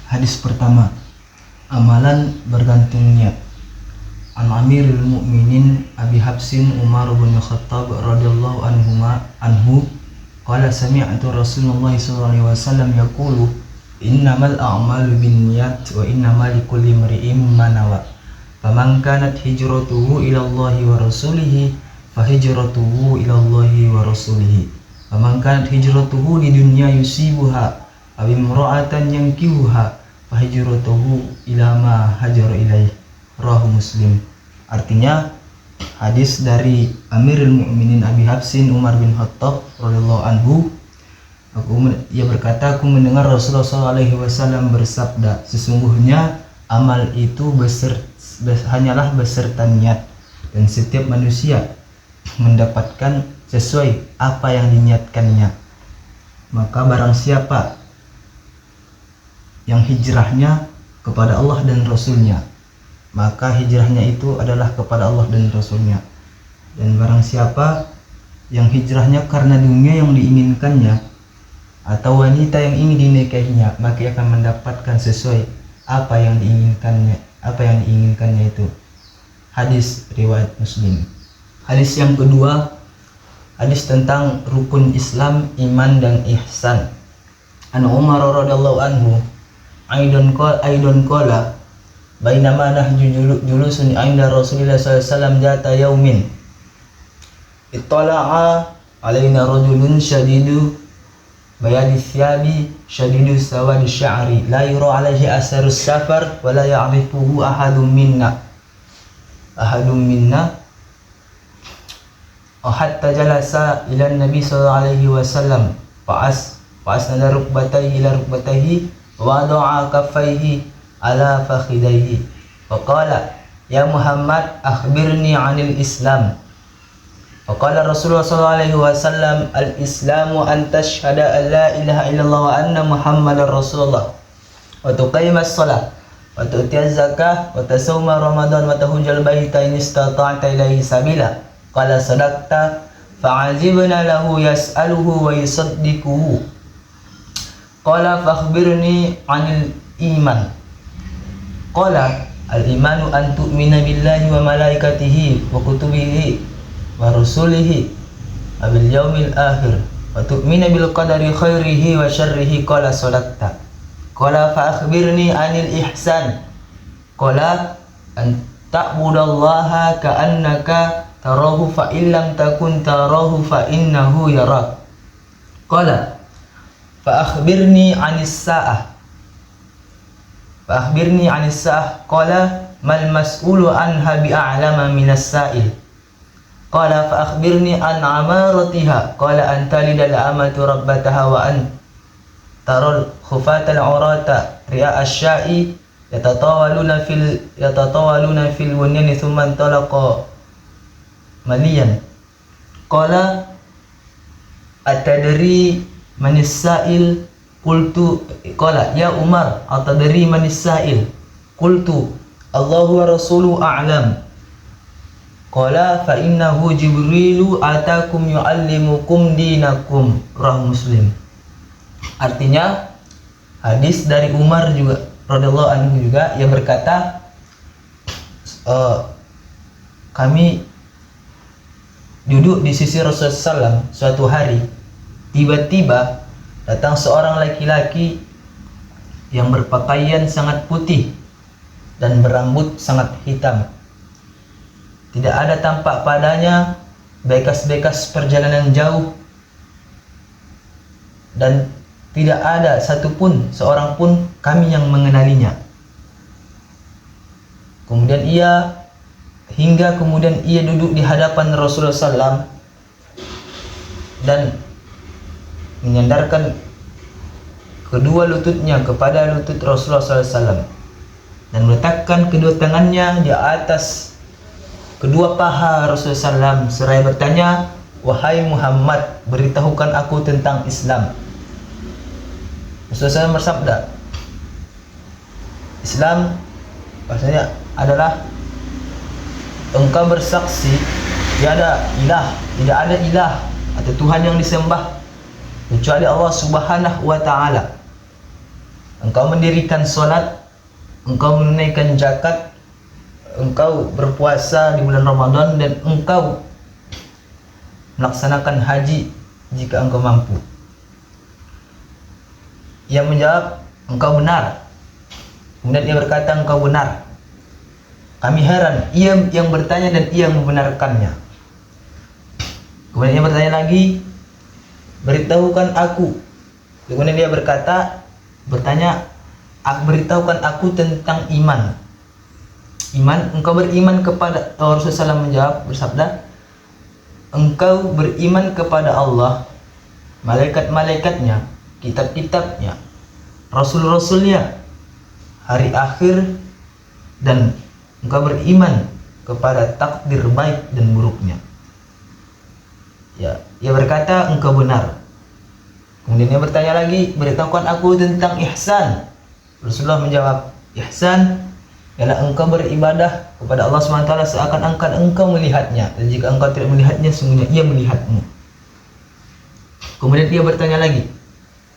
Hadis pertama, amalan bergantung niat. An Amirul Mukminin Abi Habsin Umar bin Khattab radhiyallahu anhu qala sami'tu Rasulullah sallallahu alaihi wasallam yaqulu innamal a'malu binniyat wa innamal likulli imri'in ma nawa. Faman kanat hijratuhu ila Allahi wa rasulihi fa hijratuhu ila Allahi wa rasulihi. Faman kanat hijratuhu lidunya yusibuha aw imra'atan yankihuha fa hijratuhu ila ma hajara ilaih. Rawahu Muslim. Artinya hadis dari Amirul Mukminin Abi Habsin Umar bin Khattab radhiyallahu anhu, ia berkata, aku mendengar Rasulullah SAW bersabda, sesungguhnya amal itu hanyalah beserta niat, dan setiap manusia mendapatkan sesuai apa yang diniatkannya. Maka barang siapa yang hijrahnya kepada Allah dan Rasulnya, maka hijrahnya itu adalah kepada Allah dan Rasulnya. Dan barang siapa yang hijrahnya karena dunia yang diinginkannya atau wanita yang ingin dinikahinya, maka ia akan mendapatkan sesuai apa yang diinginkannya itu. Hadis riwayat Muslim. Hadis yang kedua, hadis tentang rukun Islam, iman dan ihsan. An Umar radhiyallahu anhu aidan qala bainama nahju julusun 'inda Rasulillah sallallahu alaihi wasallam jata yaumin ittala'a alaina rajulun shadidu bayadi thiyabi shadidu sawadi sya'ri la yura alaihi asarus safar wa la ya'rifuhu ahadun minna hatta jalasa ila nabi sallallahu alaihi wasallam fa'asnada rukbatayhi ila rukbatayhi wa wada'a kaffayhi ala fakhidaihi faqala ya Muhammad akhbirni 'anil Islam. Faqala Rasulullah sallallahu alaihi wasallam al-islamu an tashhada an la ilaha illallah wa anna Muhammadar Rasulullah wa tuqimas shalah wa tu'tiyaz zakah wa tasawma ramadan wa tahujjal baita in istata'ta ilaihi sabila. Qala sadaqta fa'ajibna lahu yas'aluhu wa yusaddiquhu. Qala fakhbirni 'anil iman. Qala al-imanu an tu'mina billahi wa malaikatihi wa kutubihi wa rusulihi wa bil yaumil akhir wa tu'mina bil qadari khairihi wa syarrihi. Qala sadaqta. Qala fa akhbirni 'anil ihsan. Qala an ta'budallaha ka'annaka tarahu fa illam takun tarahu fa innahu yarak. Qala fa akhbirni 'anis sa'ah. Fa'akhbirni 'anis sa'ah. Qala mal mas'ulu anha bi'a'lama minas sa'il. Qala fa'akhbirni an amaratiha. Qala an talidal amatu rabbataha wa an taral khufatal 'urata ri'a asy-sya'i yatatawaluna fil bunyani thumma talaqa maliyan. Qala atadri manis sa'il. Qultu qala ya Umar atadri manis sa'il. Qultu Allahu wa rasuluhu a'lam. Qala fa innahu Jibrilu atakum yu'allimukum dinakum. Rawahu Muslim. Artinya hadis dari Umar juga radhiyallahu anhu juga, ia berkata, kami duduk di sisi Rasulullah SAW suatu hari, tiba-tiba datang seorang laki-laki yang berpakaian sangat putih dan berambut sangat hitam. Tidak ada tampak padanya bekas-bekas perjalanan jauh, dan tidak ada satupun seorang pun kami yang mengenalinya. Kemudian ia duduk di hadapan Rasulullah SAW dan menyandarkan kedua lututnya kepada lutut Rasulullah SAW dan meletakkan kedua tangannya di atas kedua paha Rasulullah SAW seraya bertanya, wahai Muhammad, beritahukan aku tentang Islam. Rasulullah SAW bersabda, Islam bahasanya adalah engkau bersaksi tidak ada ilah atau Tuhan yang disembah kecuali Allah Subhanahu wa ta'ala. engkau mendirikan sholat, engkau menunaikan zakat, engkau berpuasa di bulan Ramadan, dan engkau melaksanakan haji jika engkau mampu. Ia menjawab, engkau benar. Kemudian ia berkata, engkau benar. Kami heran, ia yang bertanya dan ia membenarkannya. Kemudian ia bertanya lagi, beritahukan aku. Kemudian dia bertanya, beritahukan aku tentang iman. Iman, engkau beriman kepada Rasulullah SAW menjawab, bersabda, engkau beriman kepada Allah, malaikat-malaikatnya, kitab-kitabnya, rasul-rasulnya, hari akhir, dan engkau beriman kepada takdir baik dan buruknya. Ya, ia berkata, engkau benar. Kemudian dia bertanya lagi, beritahukan aku tentang ihsan. Rasulullah menjawab, ihsan ialah engkau beribadah kepada Allah SWT seakan-akan engkau melihatnya, dan jika engkau tidak melihatnya, sungguhnya ia melihatmu. Kemudian dia bertanya lagi,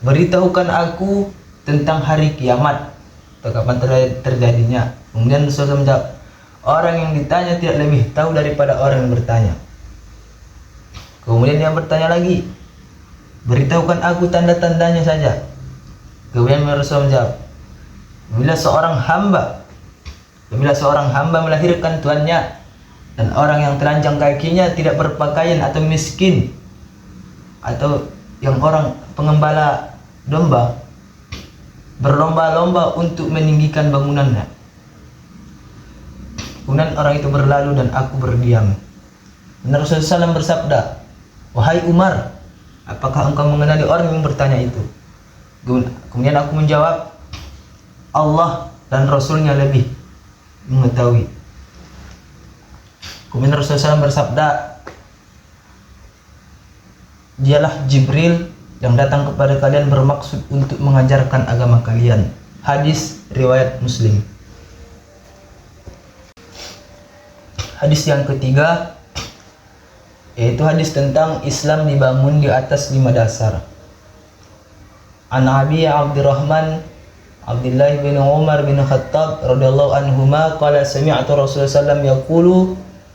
beritahukan aku tentang hari kiamat, atau kapan terjadinya. Kemudian Rasulullah menjawab, orang yang ditanya tidak lebih tahu daripada orang yang bertanya. Kemudian dia bertanya lagi, beritahukan aku tanda-tandanya saja. Kemudian Rasulullah menjawab, Bila seorang hamba melahirkan tuannya, dan orang yang telanjang kakinya tidak berpakaian atau miskin, atau yang orang pengembala domba berlomba-lomba untuk meninggikan bangunannya. Kemudian orang itu berlalu dan aku berdiam. Dan Rasulullah SAW bersabda, wahai Umar, apakah engkau mengenali orang yang bertanya itu? Kemudian aku menjawab, Allah dan Rasulnya lebih mengetahui. Kemudian Rasulullah SAW bersabda, dialah Jibril yang datang kepada kalian bermaksud untuk mengajarkan agama kalian. Hadis riwayat Muslim. Hadis yang ketiga, yaitu hadis tentang Islam dibangun di atas 5 dasar. An Abi Abdurrahman Abdullah bin Umar bin Khattab radhiyallahu anhuma qala sami'tu Rasulullah sallallahu alaihi wasallam yaqulu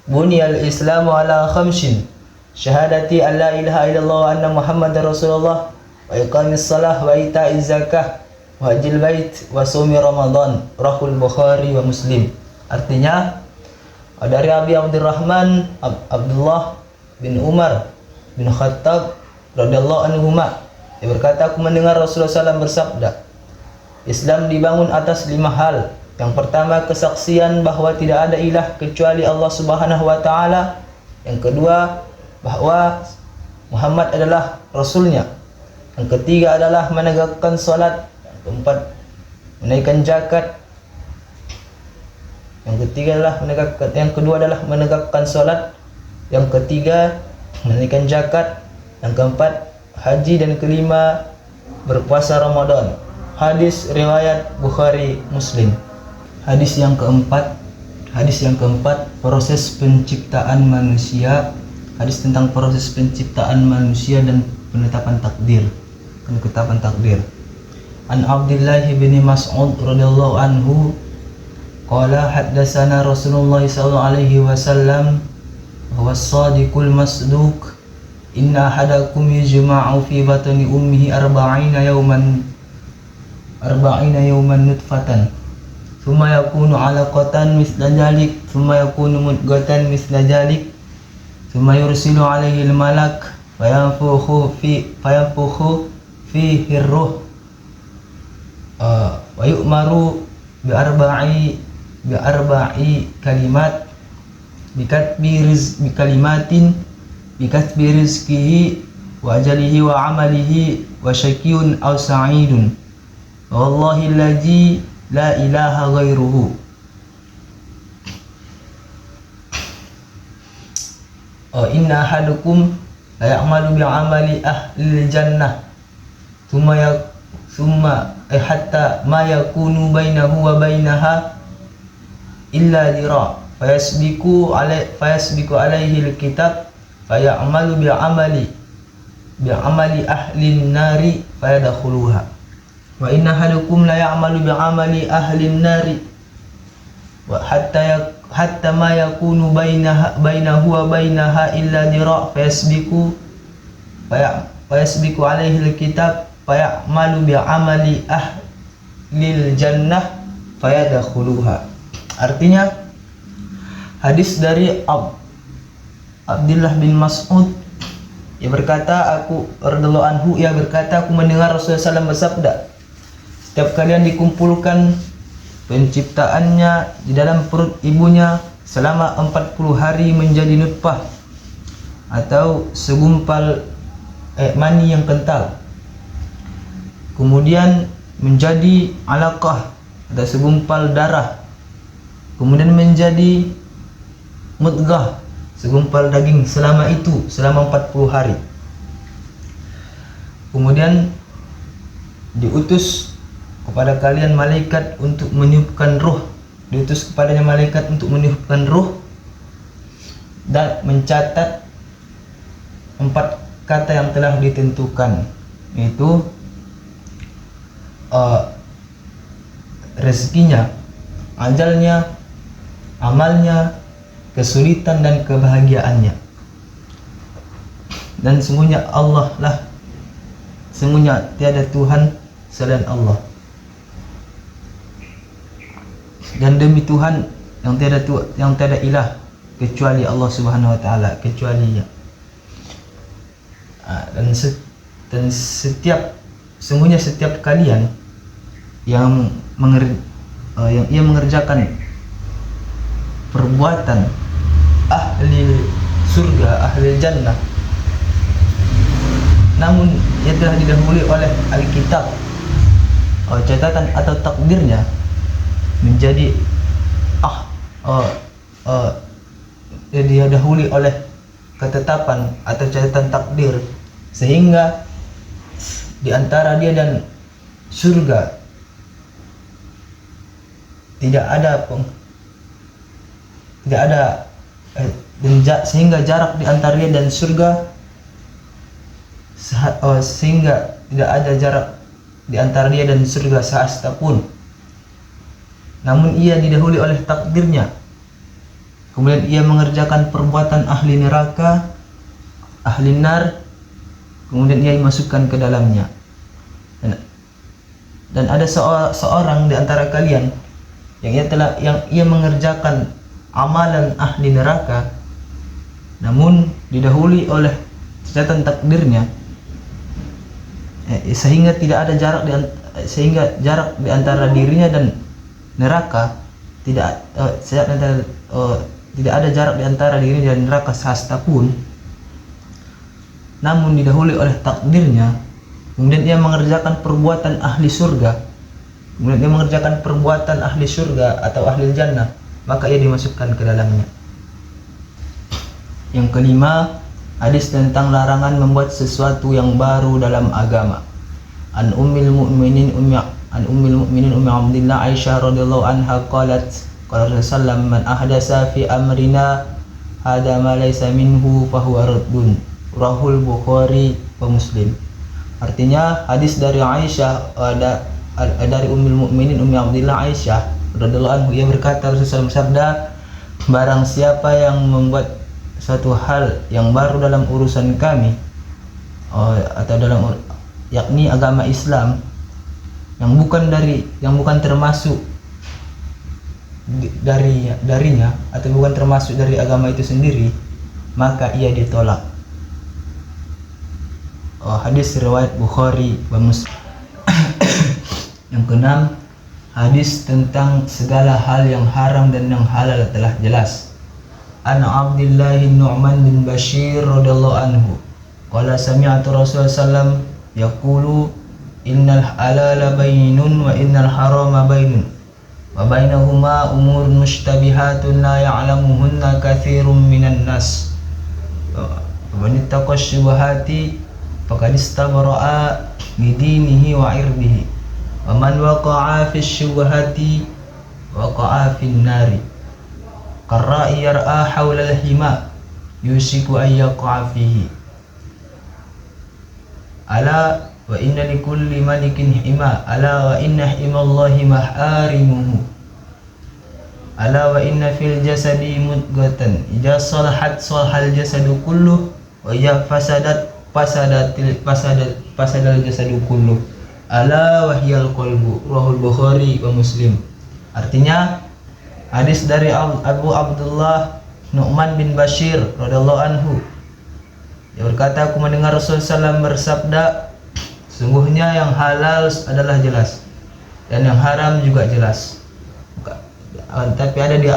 buniyal islamu ala khamsin syahadati an la ilaha illallah wa anna muhammadar rasulullah wa iqamis salah wa ita'iz zakah wa hajjil bait wa shaumi ramadan rahul Bukhari wa Muslim. Artinya, dari Abi Abdurrahman Abdullah bin Umar bin Khattab radhiyallahu anhuma, dia berkata, aku mendengar Rasulullah SAW bersabda, Islam dibangun atas 5 hal. Yang pertama, kesaksian bahwa tidak ada ilah kecuali Allah Subhanahu wa taala. Yang kedua, bahwa Muhammad adalah rasulnya. Yang ketiga adalah menegakkan salat. Yang keempat, menunaikan zakat. Yang kedua adalah menegakkan salat. Yang ketiga, menunaikan zakat. Yang keempat, haji, dan kelima, berpuasa Ramadan. Hadis riwayat Bukhari Muslim. Hadis yang keempat, proses penciptaan manusia. Hadis tentang proses penciptaan manusia dan penetapan takdir. An Abdullah bin Mas'ud radhiyallahu anhu qala haddatsana Rasulullah sallallahu alaihi wasallam huwa as-sadiqul masduq inna ahadakum yajma'u fi batni ummihi 40 yawman nutfatan thumma yakunu 'alaqatan mithla dhalik thumma yakunu mudghatan mithla dhalik thumma yursilu 'alaihi al-malak fayanfukhu fihi ar-ruh wa yu'maru bi arba'i kalimat bikatbi rizqihi wa ajalihi wa amalihi wa syakiyun aw sa'idun wallahi allazi la ilaha ghairuhu. Inna ahadukum la ya'malu bi amali ahli jannah thumma hatta ma yakunu bainahu wa bainaha illa dira fayasbiqu alaihi alkitab fayamalu bi amali ahli nari fayadkhuluha. wa inna ahadukum la ya'malu bi'amali ahli an-nari wa hatta ma yakunu bainahu wa bainaha illa dira' fayasbiqu alaihi al-kitab fayamalu bi'amali ahlil jannah fayadkhuluha. Artinya hadis dari Abdullah bin Mas'ud, ia berkata, radhiyallahu anhu, ia berkata, aku mendengar Rasulullah SAW bersabda, setiap kalian dikumpulkan penciptaannya di dalam perut ibunya selama 40 hari menjadi nutfah atau segumpal mani yang kental, kemudian menjadi alaqah atau segumpal darah, kemudian menjadi mudghah segumpal daging, selama 40 hari. Kemudian diutus kepada kalian malaikat untuk meniupkan ruh, diutus kepadanya malaikat untuk meniupkan ruh dan mencatat 4 kata yang telah ditentukan, yaitu rezekinya, ajalnya, amalnya, kesulitan dan kebahagiaannya. Dan sungguhnya Allah lah, sungguhnya tiada Tuhan selain Allah, dan demi Tuhan yang tiada ilah kecuali Allah Subhanahu wa taala, kecuali-Nya. Dan sungguhnya setiap kalian yang ia mengerjakan perbuatan ahli surga, ahli jannah, namun ia telah didahului oleh Alkitab, catatan atau takdirnya menjadi dia dahului oleh ketetapan atau catatan takdir, sehingga di antara dia dan surga tidak ada sehingga jarak di antara dia dan surga sehingga tidak ada jarak di antara dia dan surga sehasta pun. Namun ia didahului oleh takdirnya, kemudian ia mengerjakan perbuatan ahli neraka, ahli nar, kemudian ia dimasukkan ke dalamnya. Dan ada seorang di antara kalian yang ia mengerjakan amalan ahli neraka, namun didahului oleh catatan takdirnya, sehingga jarak di antara dirinya dan neraka tidak ada jarak di antara dirinya dan neraka sehasta pun. Namun didahului oleh takdirnya, kemudian ia mengerjakan perbuatan ahli surga, kemudian dia mengerjakan perbuatan ahli surga atau ahli jannah, maka ia dimasukkan ke dalamnya. Yang kelima, hadis tentang larangan membuat sesuatu yang baru dalam agama. An ummil mu'minin ummi Abdillah Aisyah radhiyallahu anha qalat, qala Rasulullah man ahdasa fi amrina hada ma laysa minhu fahuwa raddun. Rahul Bukhari wa Muslim. Artinya hadis dari Aisyah, dari Ummul Mukminin Ummi Abdillah Aisyah radhiyallahu anhu, ia berkata, Rasulullah bersabda, barang siapa yang membuat suatu hal yang baru dalam urusan kami, atau yakni agama Islam, yang bukan termasuk darinya atau bukan termasuk dari agama itu sendiri, maka ia ditolak. Hadis riwayat Bukhari wa Muslim. Yang keenam, hadis tentang segala hal yang haram dan yang halal telah jelas. An Abdullah bin Nu'man bin Bashir radhiyallahu anhu qala sami'tu Rasulullah sallam yaqulu innal halala bainun wa innal harama bainun wa bainahuma umurun mushtabihatun la ya'lamuhunna katsirun minan nas wa man ittaqa syubhati faqad istabra'a bidinihi wa irdihi wa man waqa'a fi syubhati waqa'a fin nari qarra'i yar'a hawla al-hima yushiku an yaqa'a fihi ala wa inna likulli malikin hima ala wa inna himallahi maharimuhu ala wa inna fil jasadi mudghatan idza salahat salahal jasadu kulluh wa idza fasadal jasadu kulluh ala wahyal qalbu. Rahul Bukhari wa Muslim. Artinya hadis dari Abu Abdullah Nu'man bin Bashir radhiyallahu anhu, dia berkata, aku mendengar Rasulullah SAW bersabda, sungguhnya yang halal adalah jelas dan yang haram juga jelas, tapi ada di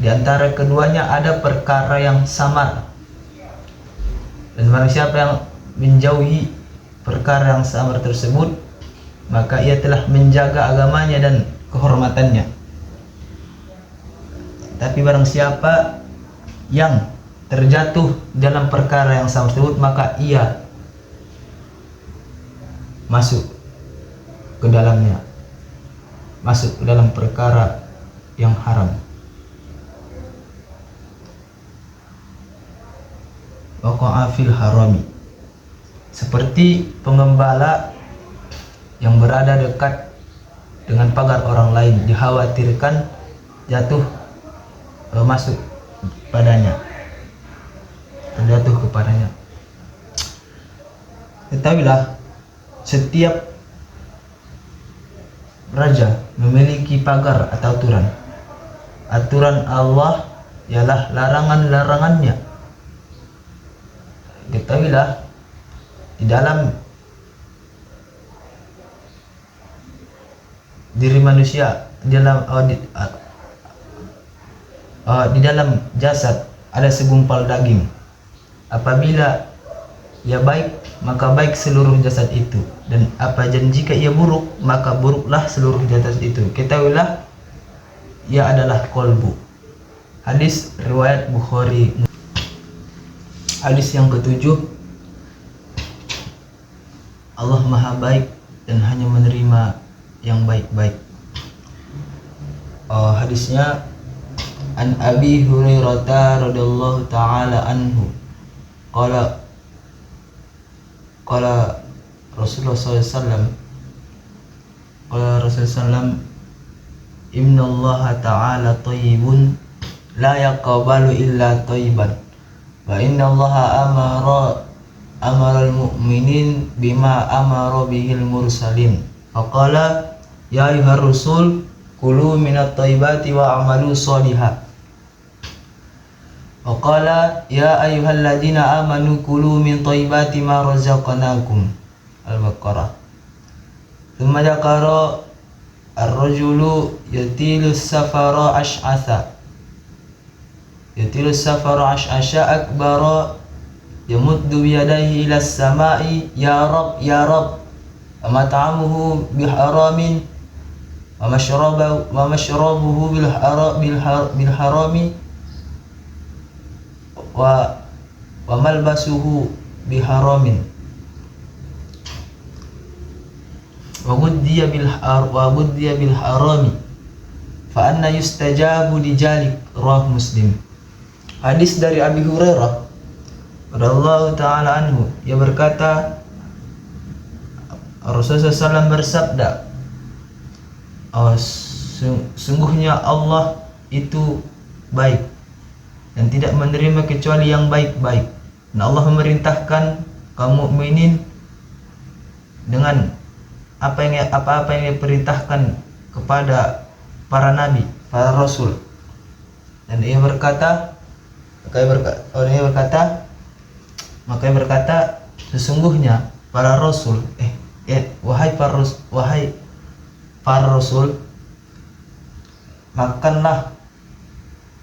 antara keduanya ada perkara yang samar, dan barang siapa yang menjauhi perkara yang samar tersebut, maka ia telah menjaga agamanya dan kehormatannya. Tapi barang siapa yang terjatuh dalam perkara yang samar tersebut, maka ia masuk ke dalam perkara yang haram. Waqa'a fil harami, seperti pengembala yang berada dekat dengan pagar orang lain, dikhawatirkan jatuh masuk padanya, terjatuh kepadanya. Ketahuilah, setiap raja memiliki pagar atau aturan. Aturan Allah ialah larangan-larangannya. Ketahuilah, di dalam diri manusia, di dalam jasad ada segumpal daging. Apabila ia baik, maka baik seluruh jasad itu, dan jika ia buruk, maka buruklah seluruh jasad itu. Ketahuilah, ia adalah kolbu. Hadis riwayat Bukhari. Hadis yang ketujuh, Allah Maha Baik dan hanya menerima yang baik-baik. Hadisnya an Abi Hurairah radhiyallahu taala anhu qala Rasulullah SAW, qala Rasulullah SAW, inna Allah ta'ala thayyibun la yaqbalu illa thayyiban wa inna Allah amara al-mu'minin bima amara bihil mursalin faqala ya ayyuhar rusul kulu minat thayyibati wa amalu sholiha wa qala ya ayyuhalladzina amanu kulu min thayyibati ma razaqnakum. Al-Baqarah. Thumma dzakara ar-rajulu yatilu safara ash'atha akbara yamuddu biyadayhi ila as-sama'i ya rab wa mat'amuhu biharamin wa mashrabuhu bil harami wa malbasuhu biharamin wa guddiya bil harami fa anna yustajabu lijalik. Rawah Muslim. Hadis dari Abi Hurairah radhiyallahu taala anhu, ia berkata, Rasulullah SAW bersabda, sungguhnya Allah itu baik dan tidak menerima kecuali yang baik-baik. Dan Allah memerintahkan kaum mukminin dengan apa yang diperintahkan kepada para nabi, para rasul. Dan ia berkata, sesungguhnya para rasul, wahai para rasul, makanlah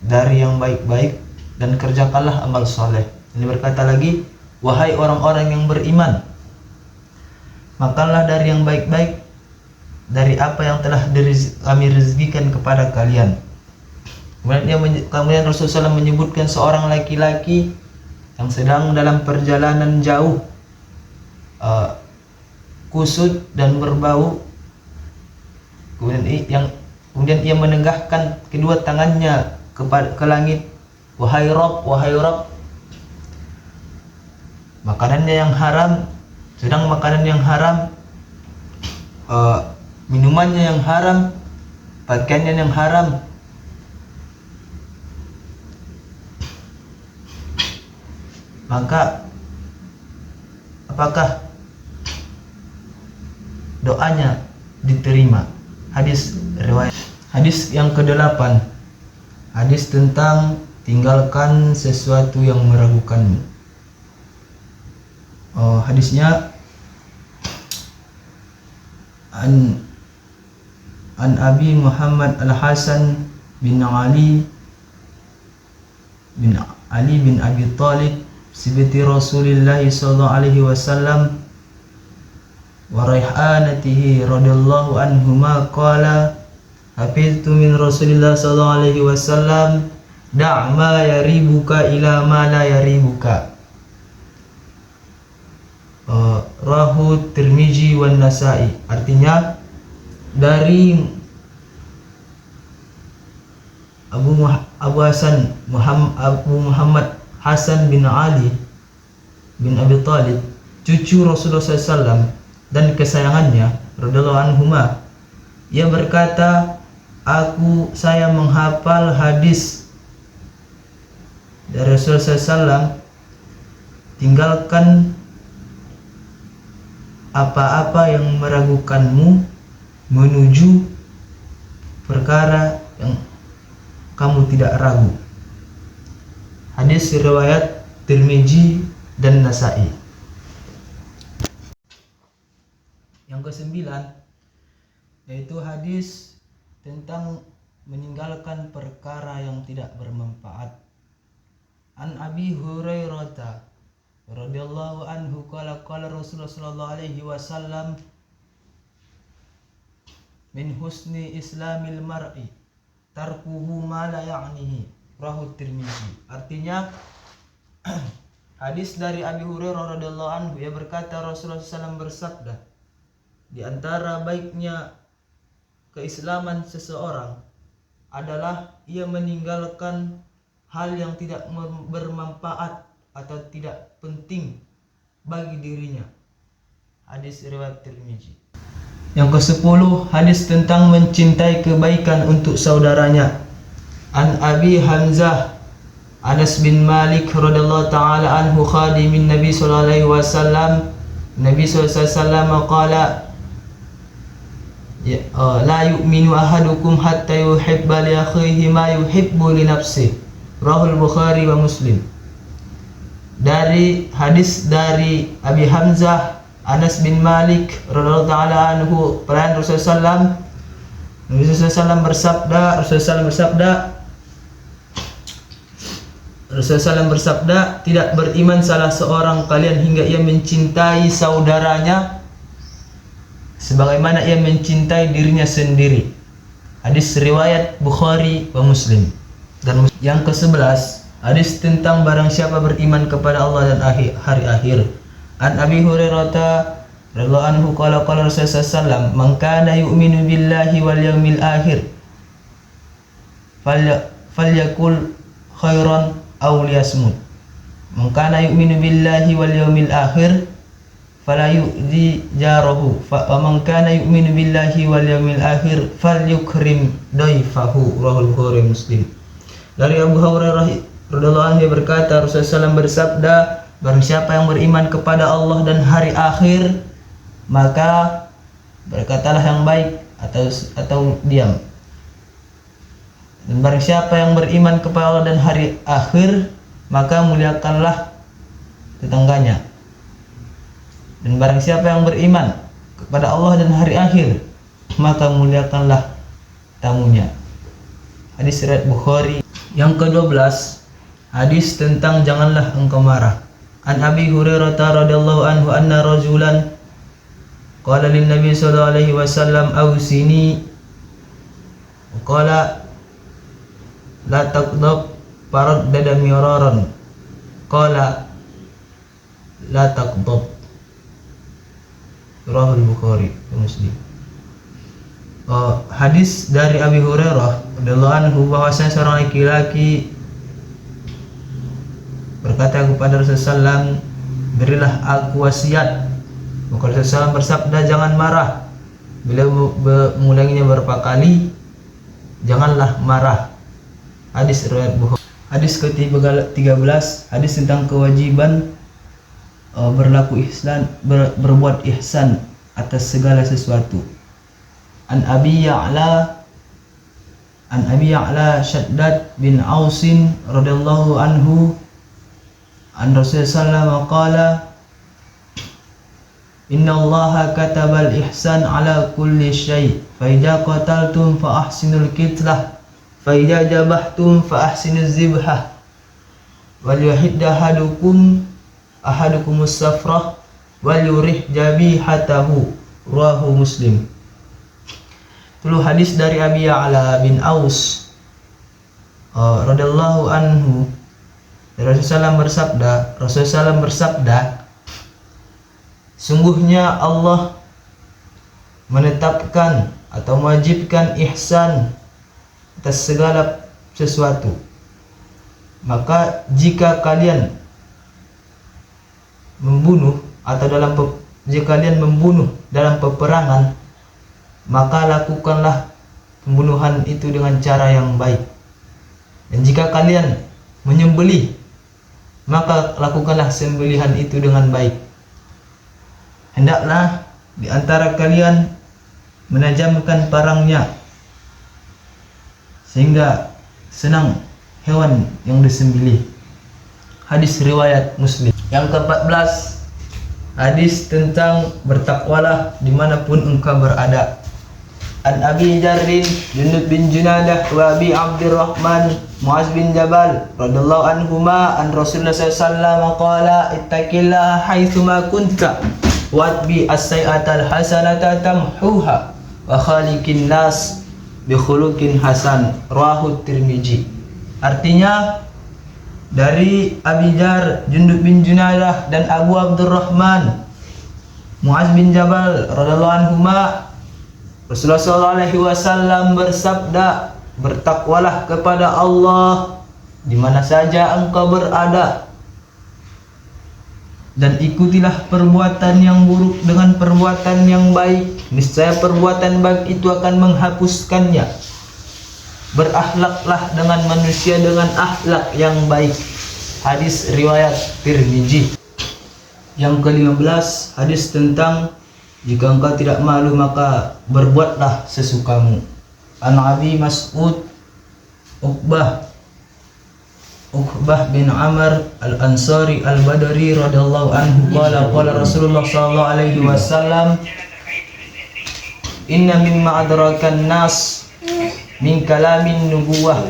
dari yang baik-baik dan kerjakanlah amal soleh. Ini berkata lagi, wahai orang-orang yang beriman, makanlah dari yang baik-baik, dari apa yang telah kami rezekikan kepada kalian. Kemudian Rasulullah SAW menyebutkan seorang laki-laki yang sedang dalam perjalanan jauh, kusut dan berbau. Kemudian ia menenggahkan kedua tangannya ke langit, wahai Rabb, makanannya yang haram, sedang makanan yang haram, minumannya yang haram, pakaiannya yang haram, maka apakah doanya diterima? Hadis riwayat. Hadis yang ke-8, hadis tentang tinggalkan sesuatu yang meragukanmu. Hadisnya an Abi Muhammad Al-Hasan bin Ali bin Abi Thalib sibti Rasulillah sallallahu alaihi wasallam wa raihanatihi radhiyallahu anhuma qala hafiztu min Rasulillah sallallahu alaihi wasallam da' ma yaribuka ila ma la yaribuka. Rahu Tirmizi wan Nasa'i. Artinya dari Abu Muhammad Hasan bin Ali bin Abi Thalib, cucu Rasulullah SAW dan kesayangannya radhiyallahu anhuma, ia berkata, saya menghafal hadis dari Rasulullah SAW, tinggalkan apa-apa yang meragukanmu menuju perkara yang kamu tidak ragu. Hadis riwayat Tirmizi dan Nasa'i. Yang ke-9 yaitu hadis tentang meninggalkan perkara yang tidak bermanfaat. An Abi Hurairah radhiyallahu anhu qala Rasulullah sallallahu alaihi wasallam min husni islamil mar'i tarkuhu ma la ya'nihi, rahu Tirmizi. Artinya hadis dari Abi Hurairah radhiyallahu anhu, ia berkata Rasulullah SAW bersabda, di antara baiknya keislaman seseorang adalah ia meninggalkan hal yang tidak bermanfaat atau tidak penting bagi dirinya. Hadis riwayat Tirmizi. Yang ke-10, hadis tentang mencintai kebaikan untuk saudaranya. An Abi Hamzah Anas bin Malik radhiyallahu ta'ala anhu khadimin Nabi sallallahu alaihi wasallam, Nabi sallallahu alaihi wasallam qala la yu'minu ahadukum hatta yuhibba li akhihi ma yuhibbu li nafsihi, rahul Bukhari wa Muslim. Dari hadis dari Abi Hamzah Anas bin Malik radhiyallahu ta'ala anhu, pelayan Rasulullah SAW, Nabi SAW bersabda, tidak beriman salah seorang kalian hingga ia mencintai saudaranya sebagaimana ia mencintai dirinya sendiri. Hadis riwayat Bukhari wa Muslim. Dan yang ke-11, hadis tentang barang siapa beriman kepada Allah dan hari akhir. An Abi Hurairah radhiyallahu anhu qala Rasulullah sallallahu, man kana yu'minu billahi wal yawmil akhir falyakul khairan aw liyasmut. Man kana yu'minu billahi wal yawmil akhir fala yu'zi jarahu wa man kana yu'minu billahi wal yawmil akhir falyukrim daifahu, rahul Bukhari Muslim. Dari Abu Hurairah radhiyallahu anhu berkata, Rasulullah SAW bersabda, barang siapa yang beriman kepada Allah dan hari akhir, maka berkatalah yang baik atau diam. Dan barang siapa yang beriman kepada Allah dan hari akhir, maka muliakanlah tetangganya. Dan barang siapa yang beriman kepada Allah dan hari akhir, maka muliakanlah tamunya. Hadis riwayat Bukhari. Yang ke-12, hadis tentang janganlah engkau marah. An Abi Hurairah radhiyallahu anhu anna rajulan qala lin Nabi sallallahu alaihi wasallam awsini, qala la taqdab faraddada miraran, qala la taqdab, rahul Bukhari Muslim. Hadis dari Abi Hurairah radhiyallahu anhu bahwasanya seorang laki-laki berkata kepada Rasulullah SAW, berilah aku wasiat. Maka Rasulullah SAW bersabda, jangan marah. Beliau mengulanginya beberapa kali, janganlah marah. Hadis riwayat Bukhari. Hadis ke-13, hadis tentang kewajiban berlaku ihsan, berbuat ihsan atas segala sesuatu. An Abi Ya'la Shaddad bin Ausin radhiyallahu anhu an Rasulullah sallallahu qala inna Allaha katabal ihsan ala kulli syai' fa idza qataltum fa ahsinul qitlah fa idza jabahtum fa ahsinuz zibhah wal yuhid ahadukumus safrah wal yurih jabihatahu rawahu Muslim. Dulu hadis dari Abi Ya'la bin Aus radhiyallahu anhu, Rasulullah SAW bersabda, sungguhnya Allah menetapkan atau mewajibkan ihsan atas segala sesuatu. Maka jika kalian membunuh jika kalian membunuh dalam peperangan, maka lakukanlah pembunuhan itu dengan cara yang baik. Dan jika kalian menyembelih, maka lakukanlah sembelihan itu dengan baik. Hendaklah di antara kalian menajamkan parangnya sehingga senang hewan yang disembelih. Hadis riwayat Muslim. Yang ke-14, hadis tentang bertakwalah dimanapun engkau berada. An Abi Jarrin Junub bin Junadah wa Abi Abdurrahman Muaz bin Jabal radhiyallahu anhuma an Rasulullah sallallahu alaihi wasallam qala ittaqillaha haitsuma kunta watbi as-sayyi'atal hasanata tamhuha wa khaliqin nas bi khuluqin hasan rawahu Tirmizi. Artinya dari Abi Jar Junub bin Junadah dan Abu Abdurrahman Muaz bin Jabal radhiyallahu anhuma, Rasulullah SAW bersabda, bertakwalah kepada Allah di mana saja engkau berada, dan ikutilah perbuatan yang buruk dengan perbuatan yang baik, niscaya perbuatan baik itu akan menghapuskannya. Berakhlaklah dengan manusia dengan akhlak yang baik. Hadis riwayat Tirmizi. Yang ke-15, hadis tentang jika engkau tidak malu maka berbuatlah sesukamu. An Abi Mas'ud Uqbah bin Amr Al-Ansari Al-Badri radhiyallahu anhu qala Rasulullah sallallahu alaihi wasallam, inna mimma adrakan nas min kalamin nubuwah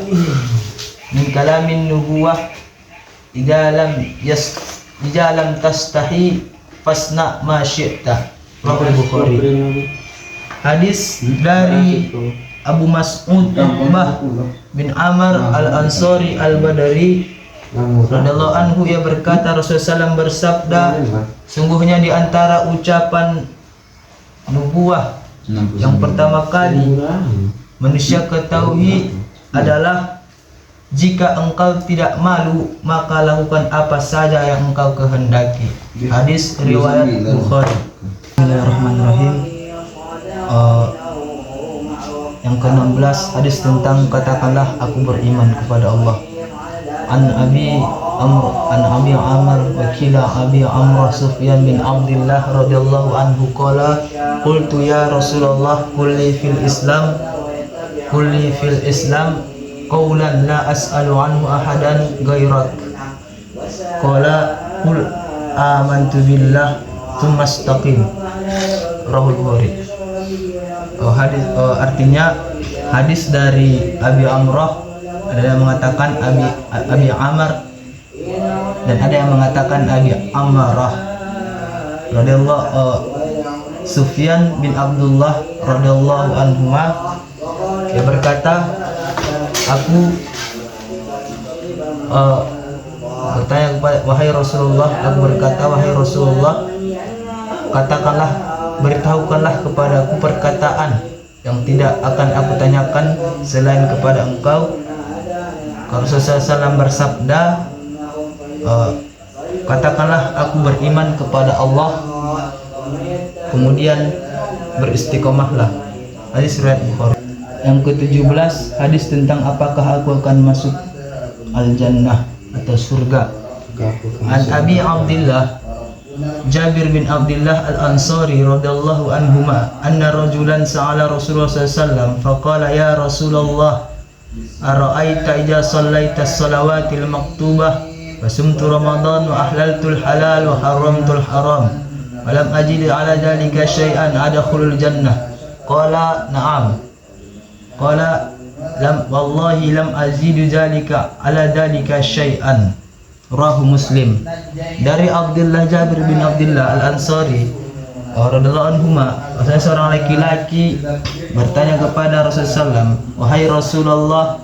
idza lam tastahi fasna ma syi'ta. Bukhari. Hadis dari Abu Mas'ud Uqbah bin Amr Al-Ansari Al-Badri radhiyallahu anhu, ia berkata Rasulullah SAW bersabda, sungguhnya di antara ucapan nubuah yang pertama kali manusia ketahui adalah jika engkau tidak malu maka lakukan apa saja yang engkau kehendaki. Hadis riwayat Bukhari. Bismillahirrahmanirrahim. Yang ke-16, hadis tentang katakanlah aku beriman kepada Allah. An Abi Amr wakila Abi Amr Sufyan bin Abdullah radhiyallahu anhu qala qultu ya Rasulullah kulli fil Islam qawlan la as'alu anhu ahadan ghairak. Qala qul amantu billah tsumma istaqim. Rahul Bukhari. Artinya hadis dari Abi Amrah, ada yang mengatakan Abi Amr dan ada yang mengatakan Abi Amrah radhiyallahu Sufyan bin Abdullah radhiyallahu anhuma, dia berkata, aku bertanya kepada wahai Rasulullah, aku berkata wahai Rasulullah, katakanlah, beritahukanlah kepadaku perkataan yang tidak akan aku tanyakan selain kepada engkau. Rasulullah SAW bersabda, katakanlah aku beriman kepada Allah, kemudian beristiqomahlah. Hadis riwayat Bukhari. Yang ke-17, hadis tentang apakah aku akan masuk al-jannah atau surga. An Abi Abdullah Jabir bin Abdullah al-Ansari radhiyallahu anhuma anna rajulan sa'ala Rasulullah sallallahu alaihi wasallam faqala ya Rasulullah ara'aita idza shallaita as-salawatil maktubah wa sumtu ramadan wa ahlaltul halal wa haramtul haram wa lam ajid ala dhalika syai'an adkhulul jannah qala na'am qala lam wallahi lam azidu dhalika ala dhalika syai'an. Rahu Muslim. Dari Abdullah Jabir bin Abdullah al-Ansari radhiyallahu anhuma, seorang laki-laki bertanya kepada Rasulullah SAW, wahai Rasulullah,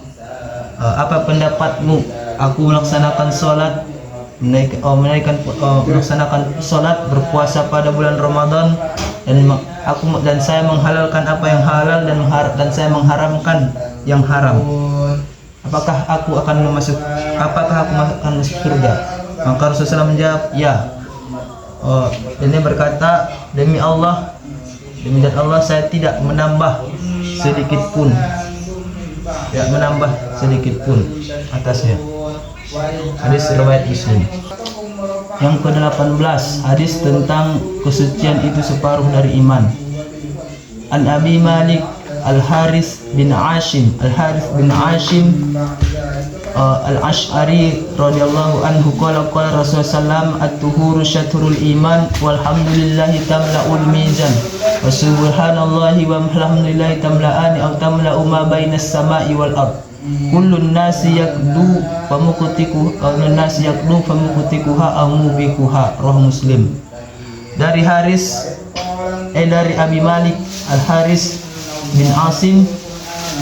apa pendapatmu aku melaksanakan sholat, melaksanakan sholat, berpuasa pada bulan Ramadan, dan saya menghalalkan apa yang halal dan saya mengharamkan yang haram. Apakah aku akan masuk surga? Maka Rasulullah menjawab, ya. Ini berkata, demi Allah, demi zat Allah, saya tidak menambah sedikit pun, atasnya. Hadis riwayat Muslim. Yang ke-18, hadis tentang kesucian itu separuh dari iman. An Abi Malik Al-Harith bin Ashim Al-Ash'ari radhiyallahu anhu qala Rasulullah sallam at-tuhuru syatrul iman walhamdulillahi tamla'ul mizan wa subhanallahi wa alhamdulillahi tamla'ani aw tamla'u ma bainas sama'i wal ard kullun nasi yakdu famukutikuha aw mubikuha. Rahu Muslim. Dari Abi Malik Al-Harith bin Asim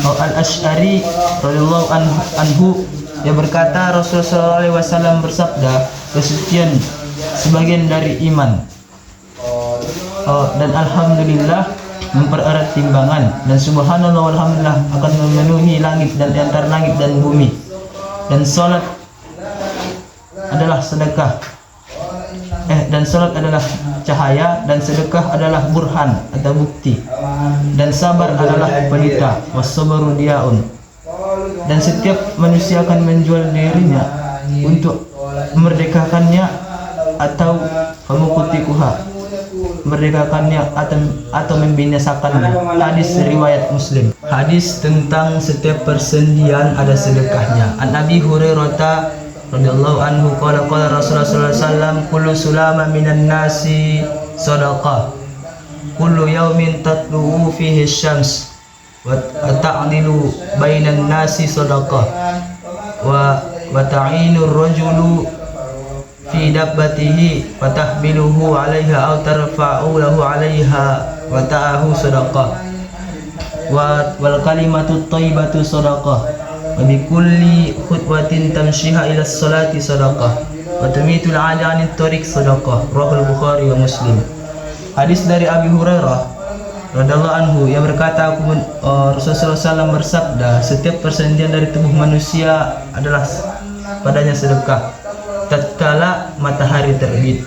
Al-Ash'ari radhiyallahu anhu, yang berkata Rasulullah SAW bersabda, kesucian sebagian dari iman, dan alhamdulillah mempererat timbangan, dan subhanallah walhamdulillah akan memenuhi langit dan di antara langit dan bumi, dan salat adalah sedekah, dan salat adalah cahaya, dan sedekah adalah burhan atau bukti, dan sabar adalah pelita, wassabaru diaun, dan setiap manusia akan menjual dirinya untuk memerdekakannya atau famukutikuha, merdekakannya atau membinasakannya. Hadis riwayat Muslim. Hadis tentang setiap persendian ada sedekahnya. An Abi Hurairah radhiyallahu anhu qala Rasulullah sallallahu alaihi wasallam kullu sulama minan nasi shadaqah kullu yawmin tatlu'u fihi asy-syams wa ta'dilu bainan nasi shadaqah wa ta'inu ar-rajulu fi dabbatihi wa tahmiluhu 'alaiha aw tarfa'u lahu 'alaiha wa ta'ahu shadaqah wal kalimatu thayyibatu shadaqah wa bi kulli khutwatin tamshiha ila sholati sadaqah wa tumitul 'ala 'anit tariq sadaqah. Rahul Bukhari wa Muslim. Hadis dari Abi Hurairah radhiyallahu anhu, yang berkata Rasulullah SAW bersabda, setiap persendian dari tubuh manusia adalah padanya sedekah tatkala matahari terbit,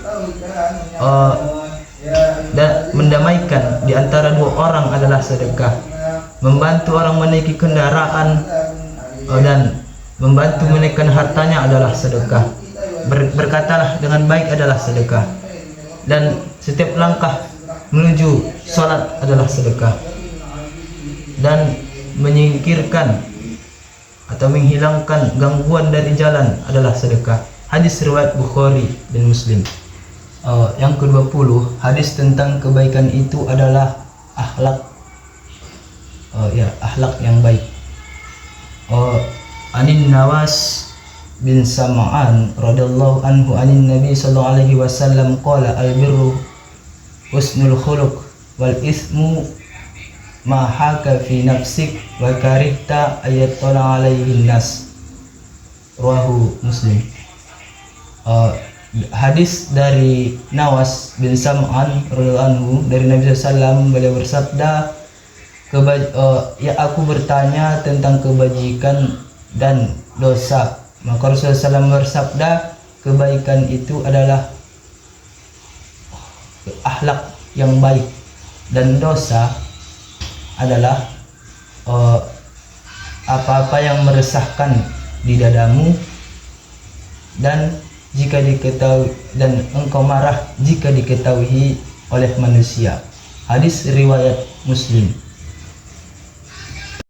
dan mendamaikan di antara dua orang adalah sedekah, membantu orang menaiki kendaraan dan membantu menaikkan hartanya adalah sedekah, berkatalah dengan baik adalah sedekah, dan setiap langkah menuju sholat adalah sedekah, dan menyingkirkan atau menghilangkan gangguan dari jalan adalah sedekah. Hadis riwayat Bukhari dan Muslim. Yang ke-20, hadis tentang kebaikan itu adalah akhlak, akhlak yang baik. Anin Nawas bin Sam'an radhiyallahu anhu anin Nabi sallallahu alaihi wasallam qala al-birru husnul khuluq wal ithmu ma haka fi nafsik wa karihta ayattala alaihi nas. Rawahu Muslim. Hadis dari Nawas bin Sam'an radhiyallahu anhu dari Nabi sallallahu alaihi wasallam, beliau bersabda, aku bertanya tentang kebajikan dan dosa. Maka Rasulullah SAW bersabda, kebaikan itu adalah akhlak yang baik, dan dosa adalah apa-apa yang meresahkan di dadamu dan jika diketahui, dan engkau marah jika diketahui oleh manusia. Hadis riwayat Muslim.